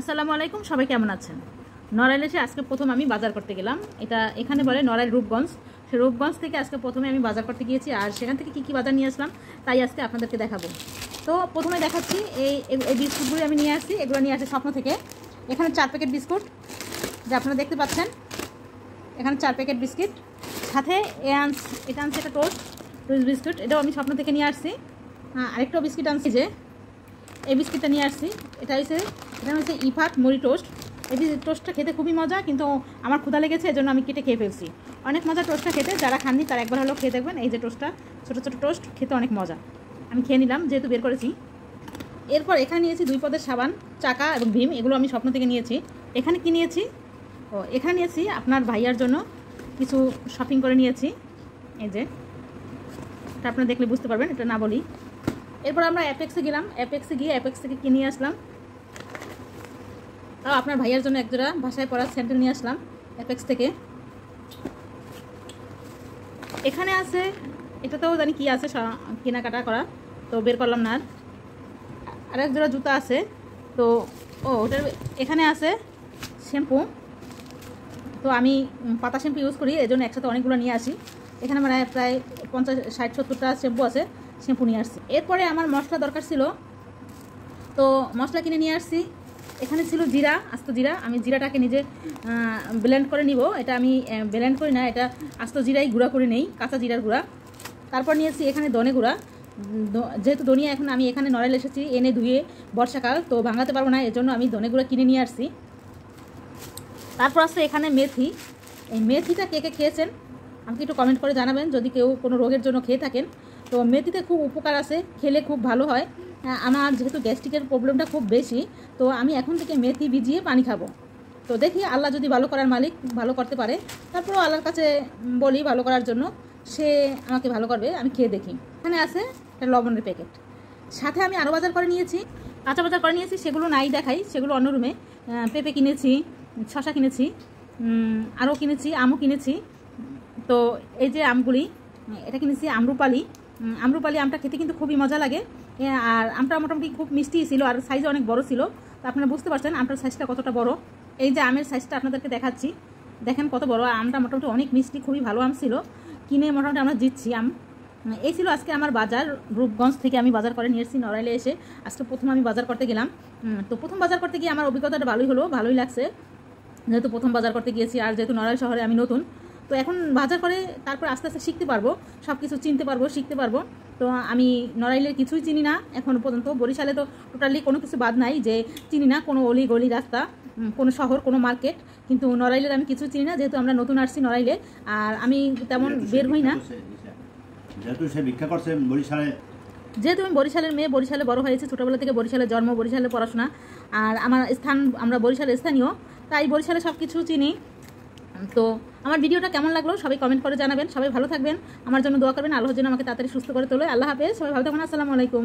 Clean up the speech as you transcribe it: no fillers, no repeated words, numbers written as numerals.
আসসালামু আলাইকুম, সবাই কেমন আছেন? নড়াইল এসে আজকে প্রথম আমি বাজার করতে গেলাম। এটা এখানে বলে নড়াইল রূপগঞ্জ। সেই রূপগঞ্জ থেকে আজকে প্রথমে আমি বাজার করতে গিয়েছি, আর সেখান থেকে কী বাজার নিয়ে আসলাম তাই আজকে আপনাদেরকে দেখাবো। তো প্রথমে দেখাচ্ছি এই বিস্কুটগুলো আমি নিয়ে আসছি। এগুলো নিয়ে আসি স্বপ্ন থেকে। এখানে 4 প্যাকেট বিস্কুট যা আপনারা দেখতে পাচ্ছেন। এখানে 4 প্যাকেট বিস্কিট, সাথে এটা আনছে একটা টোস্ট বিস্কুট, এটাও আমি স্বপ্ন থেকে নিয়ে আসছি। আরেকটাও বিস্কিট আনছি, যে এই বিস্কিটটা নিয়ে আসছি। এটা হচ্ছে ইফাত মুড়ি টোস্ট। এই টোস্টটা খেতে খুবই মজা, কিন্তু আমার ক্ষুধা লেগেছে, এজন্য আমি কেটে খেয়ে ফেলছি। অনেক মজা টোস্টটা খেতে, যারা খাননি তারা একবার হলেও খেয়ে দেখবেন। এই যে টোস্টটা, ছোটো ছোটো টোস্ট, খেতে অনেক মজা। আমি খেয়ে নিলাম যেহেতু বের করেছি। এরপর এখানে নিয়েছি 2 পদের সাবান, চাকা এবং ভীম। এগুলো আমি স্বপ্ন থেকে নিয়েছি। এখানে কি নিয়েছি? এখানে নিয়েছি আপনার ভাইয়ার জন্য কিছু শপিং করে নিয়েছি। এই যে এটা আপনারা দেখলে বুঝতে পারবেন, এটা না বলি। এরপর আমরা অ্যাপেক্সে গেলাম। অ্যাপেক্সে গিয়ে অ্যাপেক্স থেকে কিনে আসলাম। তাও আপনার ভাইয়ার জন্য একজোড়া ভাষায় পড়ার স্যান্ডেল নিয়ে আসলাম অ্যাপেক্স থেকে। এখানে আছে, এটাতেও জানি কি আছে, কেনাকাটা করা, তো বের করলাম না। আর এক জোড়া জুতা আছে, তো ওটার এখানে আছে শ্যাম্পু। তো আমি পাতা শ্যাম্পু ইউজ করি, এই জন্য একসাথে অনেকগুলো নিয়ে আসি। এখানে মানে প্রায় 50, 60, 70টা শ্যাম্পু আছে, শ্যাম্পু নিয়ে আসছি। এরপরে আমার মশলা দরকার ছিল, তো মশলা কিনে নিয়ে আসছি। এখানে ছিল জিরা, আস্ত জিরা। আমি জিরাটাকে নিজে ব্লেন্ড করে নিব। এটা আমি ব্লেন্ড করি না, এটা আস্ত জিরাই গুঁড়া করে নেই, কাঁচা জিরার গুঁড়া। তারপর নিয়েছি এখানে ধনে গুঁড়া। যেহেতু ধনিয়া এখন আমি এখানে নড়াইল এসেছি, এনে ধুয়ে বর্ষাকাল তো ভাঙাতে পারবো না, এর জন্য আমি ধনে গুঁড়া কিনে নিয়ে আসছি। তারপর আছে এখানে মেথি। এই মেথিটা কে কে খেয়েছেন আমাকে একটু কমেন্ট করে জানাবেন, যদি কেউ কোনো রোগের জন্য খেয়ে থাকেন। তো মেথিতে খুব উপকার আছে, খেলে খুব ভালো হয়। আমার যেহেতু গ্যাস্ট্রিকের প্রবলেমটা খুব বেশি, তো আমি এখন থেকে মেথি ভিজিয়ে পানি খাবো। তো দেখি আল্লাহ যদি ভালো করার মালিক, ভালো করতে পারে, তারপরেও আল্লাহর কাছে বলি ভালো করার জন্য, সে আমাকে ভালো করবে, আমি খেয়ে দেখি। এখানে আছে একটা লবণের প্যাকেট। সাথে আমি আরও বাজার করে নিয়েছি, কাঁচা বাজার করে নিয়েছি, সেগুলো নাই দেখাই, সেগুলো অন্য রুমে। পেঁপে কিনেছি, শশা কিনেছি, আরও কিনেছি, আমও কিনেছি। তো এই যে আমগুলি, এটা কিনেছি আম্রপালি। আম্রপালি আমটা খেতে কিন্তু খুবই মজা লাগে, আর আমটা মোটামুটি খুব মিষ্টি ছিল, আর সাইজে অনেক বড় ছিল। তো আপনারা বুঝতে পারছেন আমটার সাইজটা কতটা বড়। এই যে আমের সাইজটা আপনাদেরকে দেখাচ্ছি, দেখেন কত বড়। আমটা মোটামুটি অনেক মিষ্টি, খুবই ভালো আম ছিল। কিনে মোটামুটি আমরা জিতছি আম। এই ছিল আজকে আমার বাজার। রূপগঞ্জ থেকে আমি বাজার করে নিয়ে এসেছি নড়াইলে এসে। আজকে প্রথম আমি বাজার করতে গেলাম। তো প্রথম বাজার করতে গিয়ে আমার অভিজ্ঞতাটা ভালোই হলো, ভালোই লাগছে, যেহেতু প্রথম বাজার করতে গিয়েছি, আর যেহেতু নড়াইল শহরে আমি নতুন। তো এখন বাজার করে তারপর আস্তে আস্তে শিখতে পারবো, সব কিছু চিনতে পারবো, শিখতে পারবো। তো আমি নড়াইলের কিছুই চিনি না এখনও পর্যন্ত। বরিশালে তো টোটালি কোনো কিছু বাদ নাই যে চিনি না, কোনো অলি গলি রাস্তা, কোনো শহর, কোনো মার্কেট। কিন্তু নড়াইলের আমি কিছু চিনি না, যেহেতু আমরা নতুন আসছি নড়াইলে, আর আমি তেমন বের হই না। যেহেতু সে ভিক্ষা করছে বরিশালে, যেহেতু আমি বরিশালের মেয়ে, বরিশালে বড় হয়েছে, ছোটোবেলা থেকে বরিশালে জন্ম, বরিশালে পড়াশোনা, আর আমার স্থান, আমরা বরিশালের স্থানীয়, তাই বরিশালে সব কিছু চিনি। তো আমার ভিডিওটা কেমন লাগলো সবাই কমেন্ট করে জানাবেন। সবাই ভালো থাকবেন, আমার জন্য দোয়া করবেন, আল্লাহর জন্য আমাকে তাড়াতাড়ি সুস্থ করে তোলে। আল্লাহ হাফেজ, সবাই ভালো থাকবেন। আসসালামু আলাইকুম।